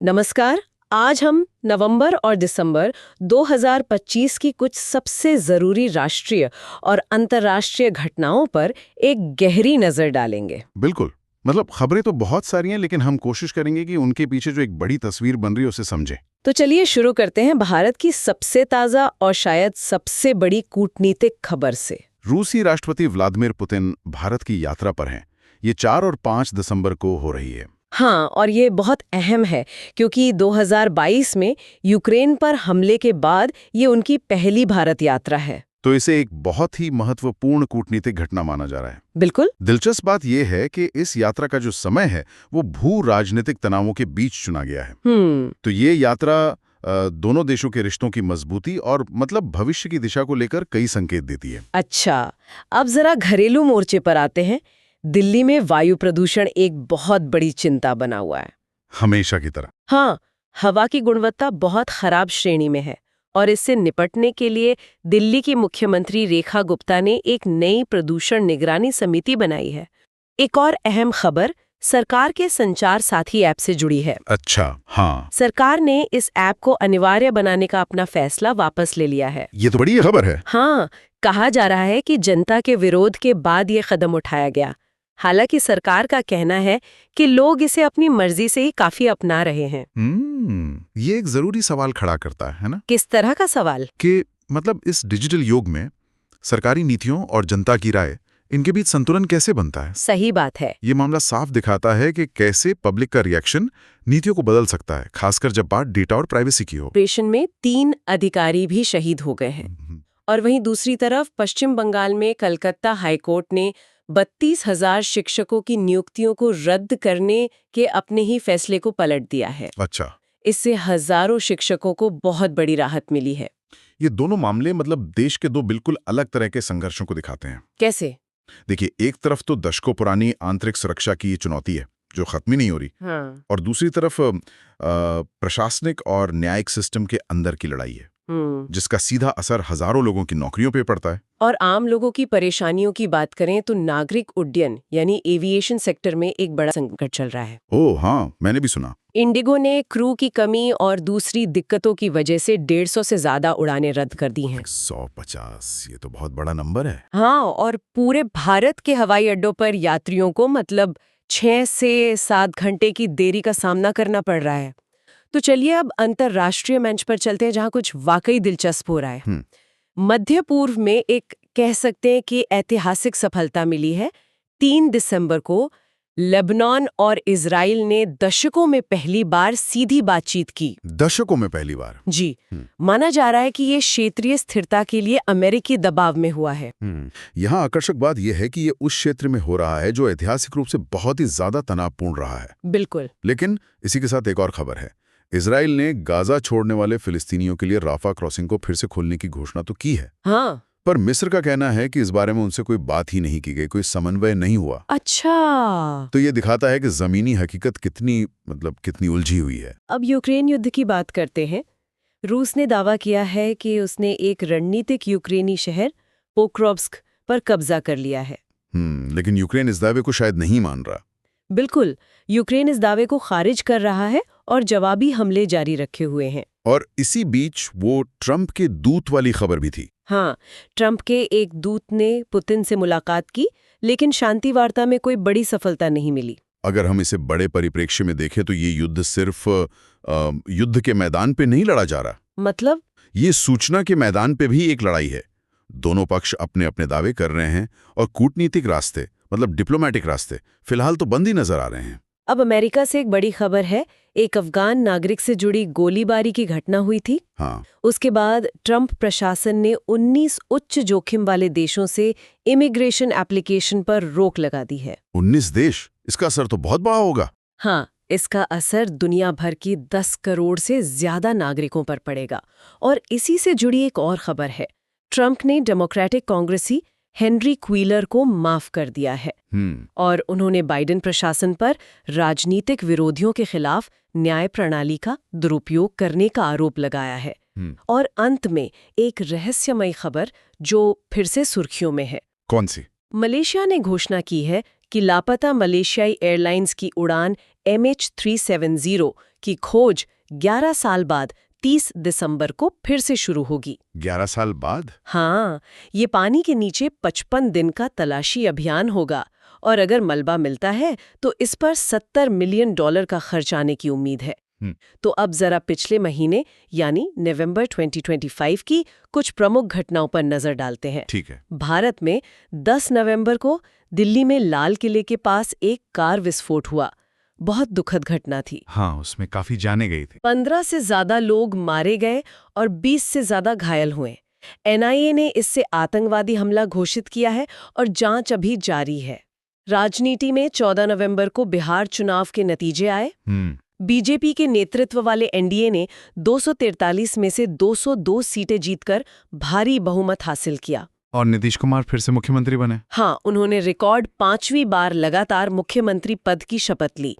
नमस्कार। आज हम नवंबर और दिसंबर 2025 की कुछ सबसे जरूरी राष्ट्रीय और अंतर्राष्ट्रीय घटनाओं पर एक गहरी नजर डालेंगे। बिल्कुल। मतलब खबरें तो बहुत सारी हैं, लेकिन हम कोशिश करेंगे कि उनके पीछे जो एक बड़ी तस्वीर बन रही है उसे समझें। तो चलिए शुरू करते हैं भारत की सबसे ताजा और शायद सबसे बड़ी कूटनीतिक खबर से। रूसी राष्ट्रपति व्लादिमीर पुतिन भारत की यात्रा पर हैं। ये 4 और 5 दिसंबर को हो रही है। हाँ, और ये बहुत अहम है क्योंकि 2022 में यूक्रेन पर हमले के बाद ये उनकी पहली भारत यात्रा है। तो इसे एक बहुत ही महत्वपूर्ण कूटनीतिक घटना माना जा रहा है। बिल्कुल। दिलचस्प बात यह है कि इस यात्रा का जो समय है वो भू राजनीतिक तनावों के बीच चुना गया है। तो ये यात्रा दोनों देशों के रिश्तों की मजबूती और मतलब भविष्य की दिशा को लेकर कई संकेत देती है। अच्छा, अब जरा घरेलू मोर्चे पर आते हैं। दिल्ली में वायु प्रदूषण एक बहुत बड़ी चिंता बना हुआ है। हमेशा की तरह। हाँ, हवा की गुणवत्ता बहुत खराब श्रेणी में है और इससे निपटने के लिए दिल्ली की मुख्यमंत्री रेखा गुप्ता ने एक नई प्रदूषण निगरानी समिति बनाई है। एक और अहम खबर सरकार के संचार साथी ऐप से जुड़ी है। अच्छा, हाँ। सरकार ने इस ऐप को अनिवार्य बनाने का अपना फैसला वापस ले लिया है। ये तो बड़ी खबर है। हाँ, कहा जा रहा है कि जनता के विरोध के बाद ये कदम उठाया गया। हालांकि सरकार का कहना है कि लोग इसे अपनी मर्जी से ही काफी अपना रहे हैं। ये एक जरूरी सवाल खड़ा करता है ना? किस तरह का सवाल? कि मतलब इस डिजिटल युग में सरकारी नीतियों और जनता की राय, इनके बीच संतुलन कैसे बनता है? सही बात है। ये मामला साफ दिखाता है कि कैसे पब्लिक का रिएक्शन नीतियों को बदल सकता है, खासकर जब बात डेटा और प्राइवेसी की हो। ऑपरेशन में 3 अधिकारी भी शहीद हो गए हैं। और वहीं दूसरी तरफ पश्चिम बंगाल में कलकत्ता हाईकोर्ट ने 32,000 शिक्षकों की नियुक्तियों को रद्द करने के अपने ही फैसले को पलट दिया है। अच्छा। इससे हजारों शिक्षकों को बहुत बड़ी राहत मिली है। ये दोनों मामले मतलब देश के दो बिल्कुल अलग तरह के संघर्षों को दिखाते हैं। कैसे? देखिए, एक तरफ तो दशकों पुरानी आंतरिक सुरक्षा की ये चुनौती है जो खत्म ही नहीं हो रही। हाँ। और दूसरी तरफ प्रशासनिक और न्यायिक सिस्टम के अंदर की लड़ाई है, जिसका सीधा असर हजारों लोगों की नौकरियों पे पड़ता है। और आम लोगों की परेशानियों की बात करें तो नागरिक उड्डयन यानी एविएशन सेक्टर में एक बड़ा संकट चल रहा है। ओह हाँ, मैंने भी सुना। इंडिगो ने क्रू की कमी और दूसरी दिक्कतों की वजह से 150 से ज्यादा उड़ानें रद्द कर दी हैं। 150, ये तो बहुत बड़ा नंबर है। हाँ, और पूरे भारत के हवाई अड्डों पर यात्रियों को मतलब 6 से 7 घंटे की देरी का सामना करना पड़ रहा है। तो चलिए अब अंतर्राष्ट्रीय मंच पर चलते हैं जहाँ कुछ वाकई दिलचस्प हो रहा है। मध्य पूर्व में एक कह सकते हैं कि ऐतिहासिक सफलता मिली है। 3 दिसंबर को लेबनान और इजराइल ने दशकों में पहली बार सीधी बातचीत की। दशकों में पहली बार? जी। माना जा रहा है कि ये क्षेत्रीय स्थिरता के लिए अमेरिकी दबाव में हुआ है। यहाँ आकर्षक बात यह है कि ये उस क्षेत्र में हो रहा है जो ऐतिहासिक रूप से बहुत ही ज्यादा तनावपूर्ण रहा है। बिल्कुल। लेकिन इसी के साथ एक और खबर है। इजराइल ने गाजा छोड़ने वाले फिलिस्तीनियों के लिए राफा क्रॉसिंग को फिर से खोलने की घोषणा तो की है। हाँ। पर मिस्र का कहना है कि इस बारे में उनसे कोई बात ही नहीं की गई, कोई समन्वय नहीं हुआ। अच्छा। तो ये दिखाता है कि जमीनी हकीकत कितनी उलझी हुई है। अब यूक्रेन युद्ध की बात करते हैं। रूस ने दावा किया है कि उसने एक रणनीतिक यूक्रेनी शहर पोक्रोव्स्क पर कब्जा कर लिया है। लेकिन यूक्रेन इस दावे को शायद नहीं मान रहा। बिल्कुल, यूक्रेन इस दावे को खारिज कर रहा है और जवाबी हमले जारी रखे हुए हैं। और इसी बीच वो ट्रंप के दूत वाली खबर भी थी। हाँ, ट्रंप के एक दूत ने पुतिन से मुलाकात की, लेकिन शांति वार्ता में कोई बड़ी सफलता नहीं मिली। अगर हम इसे बड़े परिप्रेक्ष्य में देखें तो ये युद्ध सिर्फ युद्ध के मैदान पे नहीं लड़ा जा रहा। मतलब? ये सूचना के मैदान पे भी एक लड़ाई है। दोनों पक्ष अपने अपने दावे कर रहे हैं और कूटनीतिक रास्ते मतलब डिप्लोमेटिक रास्ते फिलहाल तो बंद ही नजर आ रहे हैं। अब अमेरिका से एक बड़ी खबर है। एक अफगान नागरिक से जुड़ी गोलीबारी की घटना हुई थी। हाँ। उसके बाद ट्रंप प्रशासन ने 19 उच्च जोखिम वाले देशों से इमिग्रेशन एप्लीकेशन पर रोक लगा दी है। 19 देश? इसका असर तो बहुत बड़ा होगा। हाँ, इसका असर दुनिया भर की 10 करोड़ से ज्यादा नागरिकों पर पड़ेगा। और इसी से जुड़ी एक और खबर है। ट्रंप ने डेमोक्रेटिक कांग्रेसी हेनरी क्वीलर को माफ कर दिया है। और उन्होंने बाइडेन प्रशासन पर राजनीतिक विरोधियों के खिलाफ न्याय प्रणाली का दुरुपयोग करने का आरोप लगाया है। और अंत में एक रहस्यमयी खबर जो फिर से सुर्खियों में है। कौन सी? मलेशिया ने घोषणा की है कि लापता मलेशियाई एयरलाइंस की उड़ान MH370 की खोज 11 साल बाद 30 दिसंबर को फिर से शुरू होगी। 11 साल बाद? हाँ, ये पानी के नीचे 55 दिन का तलाशी अभियान होगा और अगर मलबा मिलता है तो इस पर $70 मिलियन का खर्च आने की उम्मीद है। तो अब जरा पिछले महीने यानी नवंबर 2025 की कुछ प्रमुख घटनाओं पर नजर डालते हैं। ठीक है। भारत में 10 नवंबर को दिल्ली में लाल किले के पास एक कार विस्फोट हुआ। बहुत दुखद घटना थी। हाँ, उसमें काफी जाने गए थे। 15 से ज्यादा लोग मारे गए और 20 से ज्यादा घायल हुए। NIA ने इससे आतंकवादी हमला घोषित किया है और जांच अभी जारी है। राजनीति में 14 नवंबर को बिहार चुनाव के नतीजे आए। बीजेपी के नेतृत्व वाले NDA ने 243 में से 202 सीटें जीतकर भारी बहुमत हासिल किया। और नीतीश कुमार फिर से मुख्यमंत्री बने। हाँ, उन्होंने रिकॉर्ड 5वीं बार लगातार मुख्यमंत्री पद की शपथ ली।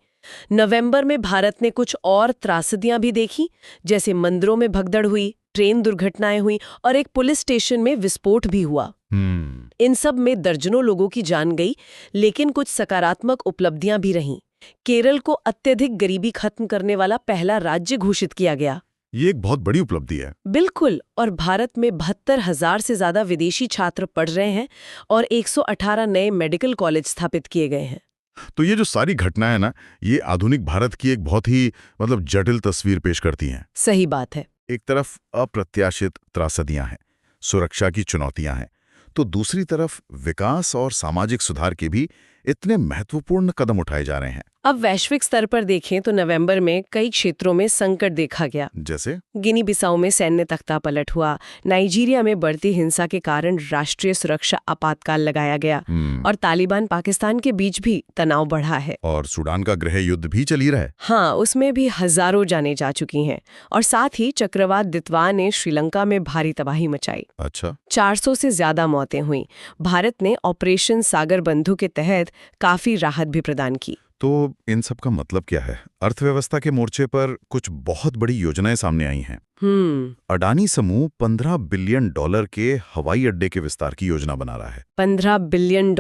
नवंबर में भारत ने कुछ और त्रासदियां भी देखी, जैसे मंदिरों में भगदड़ हुई, ट्रेन दुर्घटनाएं हुई और एक पुलिस स्टेशन में विस्फोट भी हुआ। इन सब में दर्जनों लोगों की जान गई, लेकिन कुछ सकारात्मक उपलब्धियां भी रहीं। केरल को अत्यधिक गरीबी खत्म करने वाला पहला राज्य घोषित किया गया। ये एक बहुत बड़ी उपलब्धि है। बिल्कुल, और भारत में 72,000 से ज्यादा विदेशी छात्र पढ़ रहे हैं और 118 नए मेडिकल कॉलेज स्थापित किए गए हैं। तो ये जो सारी घटनाएं ना, ये आधुनिक भारत की एक बहुत ही जटिल तस्वीर पेश करती हैं। सही बात है। एक तरफ अप्रत्याशित त्रासदियां हैं, सुरक्षा की चुनौतियां हैं, तो दूसरी तरफ विकास और सामाजिक सुधार के भी इतने महत्वपूर्ण कदम उठाए जा रहे हैं। अब वैश्विक स्तर पर देखें तो नवंबर में कई क्षेत्रों में संकट देखा गया। जैसे गिनी बिसाऊ में सैन्य तख्तापलट हुआ, नाइजीरिया में बढ़ती हिंसा के कारण राष्ट्रीय सुरक्षा आपातकाल लगाया गया और तालिबान पाकिस्तान के बीच भी तनाव बढ़ा है। और सूडान का गृह युद्ध भी चल ही रहा है। हाँ, उसमें भी हजारों जानें जा चुकी हैं और साथ ही चक्रवात दितवा ने श्रीलंका में भारी तबाही मचाई। अच्छा, 400 से ज्यादा मौतें हुई। भारत ने ऑपरेशन सागर बंधु के तहत काफी राहत भी प्रदान की। तो इन सब का मतलब क्या है? अर्थव्यवस्था के मोर्चे पर कुछ बहुत बड़ी योजनाएं सामने आई हैं। अडानी समूह $15 बिलियन के हवाई अड्डे के विस्तार की योजना बना रहा है। $15 बिलियन,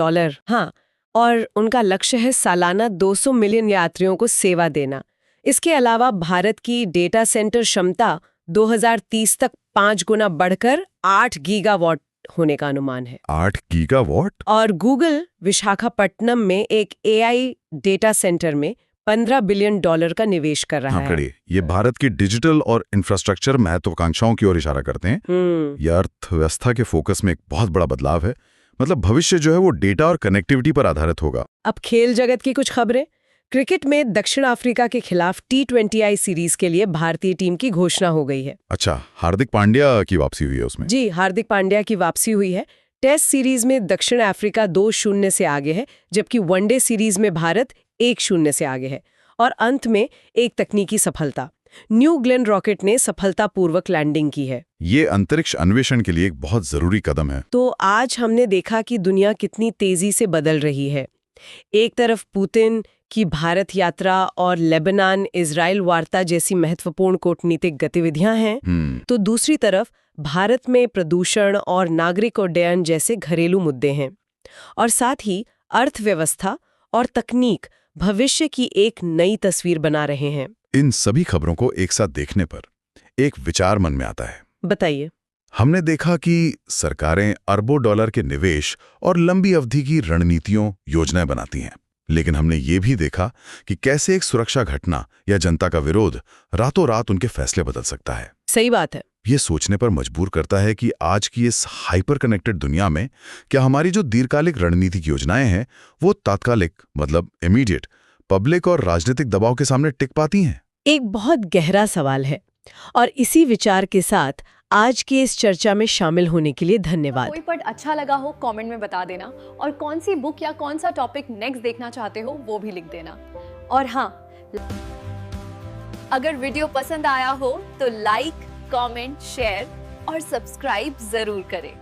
हाँ, और उनका लक्ष्य है सालाना 200 मिलियन यात्रियों को सेवा देना। इसके अलावा भारत की डेटा सेंटर क्षमता 2030 तक 5 गुना बढ़कर 8 गीगावाट होने का अनुमान है। 8 गीगावाट? और गूगल विशाखापट्टनम में एक AI डेटा सेंटर में $15 बिलियन का निवेश कर रहा है। ये भारत की डिजिटल और इंफ्रास्ट्रक्चर महत्वाकांक्षाओं की ओर इशारा करते हैं। यह अर्थव्यवस्था के फोकस में एक बहुत बड़ा बदलाव है। मतलब भविष्य जो है वो डेटा और कनेक्टिविटी पर आधारित होगा। अब खेल जगत की कुछ खबरें। क्रिकेट में दक्षिण अफ्रीका के खिलाफ T20I सीरीज के लिए भारतीय टीम की घोषणा हो गई है। अच्छा, हार्दिक पांड्या की वापसी हुई है उसमें? जी, हार्दिक पांड्या की वापसी हुई है। टेस्ट सीरीज में दक्षिण अफ्रीका 2-0 से आगे है, जबकि वनडे सीरीज में भारत 1-0 से आगे है। और अंत में एक तकनीकी सफलता, न्यू ग्लेन रॉकेट ने सफलतापूर्वक लैंडिंग की है। ये अंतरिक्ष अन्वेषण के लिए एक बहुत जरूरी कदम है। तो आज हमने देखा कि दुनिया कितनी तेजी से बदल रही है। एक तरफ पुतिन की भारत यात्रा और लेबनान इजराइल वार्ता जैसी महत्वपूर्ण कूटनीतिक गतिविधियां हैं, तो दूसरी तरफ भारत में प्रदूषण और नागरिक उड्डयन जैसे घरेलू मुद्दे हैं। और साथ ही अर्थव्यवस्था और तकनीक भविष्य की एक नई तस्वीर बना रहे हैं। इन सभी खबरों को एक साथ देखने पर एक विचार मन में आता है। बताइए। हमने देखा कि सरकारें अरबों डॉलर के निवेश और लंबी अवधि की रणनीतियों योजनाएं बनाती हैं, लेकिन हमने ये भी देखा कि कैसे एक सुरक्षा घटना या जनता का विरोध रातों रात उनके फैसले बदल सकता है। सही बात है। ये सोचने पर मजबूर करता है कि आज की इस हाइपर कनेक्टेड दुनिया में क्या हमारी जो दीर्घकालिक रणनीतिक योजनाएं हैं वो तात्कालिक इमीडिएट पब्लिक और राजनीतिक दबाव के सामने टिक पाती हैं? एक बहुत गहरा सवाल है और इसी विचार के साथ आज की इस चर्चा में शामिल होने के लिए धन्यवाद। कोई पार्ट अच्छा लगा हो कमेंट में बता देना और कौन सी बुक या कौन सा टॉपिक नेक्स्ट देखना चाहते हो वो भी लिख देना। और हाँ, अगर वीडियो पसंद आया हो तो लाइक, कमेंट, शेयर और सब्सक्राइब जरूर करें।